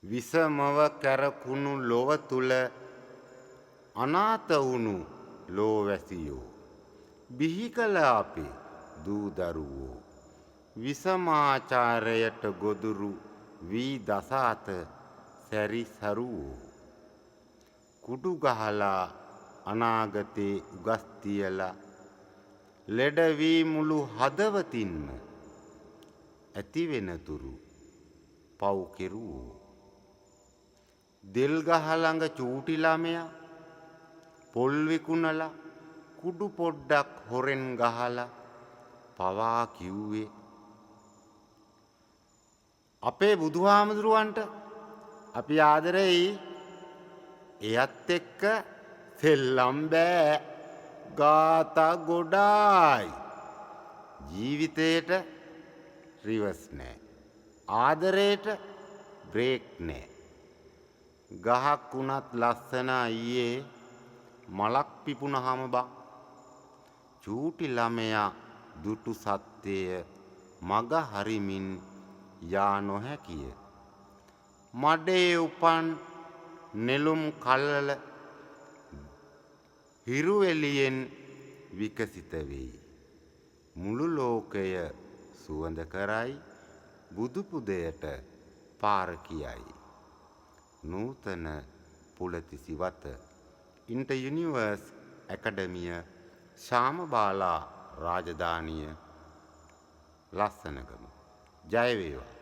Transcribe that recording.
විසමව කැරකුණු ලොව තුල අනාත වුණු ලෝවැසියෝ බිහි කළ අපේ දූ දරුවෝ විසමාචාරයට ගොදුරු වී දසාත සැරිසරුවෝ කුඩු ගහලා අනාගතේ උගස් තියලා ලෙඩ වී මුළු හදවතින්ම ඇති වෙනතුරු පව් කෙරුවෝ දෙල් ගහ ළඟ චූටි ළමයා පොල් විකුණලා කුඩු පොඩ්ඩක් හොරෙන් ගහලා පවා කිව්වේ අපේ බුදුහාමුදුරුවන්ට අපි ආදරෙයි එයත් එක්ක සෙල්ලම් බෑ ගාථා ගොඩායි ජීවිතේට රිවර්ස් නෑ ආදරේට බ්‍රේක් නෑ ගහක් වුණත් ලස්සන අයියේ මලක් පිපුණහම බං චූටි ළමයා දුටු සත්‍යය මග හරිමින් යා නොහැකිය මඩේ උපන් නෙළුම් කල්ල හිරු එළියෙන් විකසිත වෙයි මුළු ලෝකය සුවඳ කරයි බුදු පුදයට පාර කියයි නූතන පුලතිසි වත ඉන්ටර් යුනිවර්ස් ඇකඩමිය ශාමබාලා රාජධානිය ලස්සනගම ජය වේවා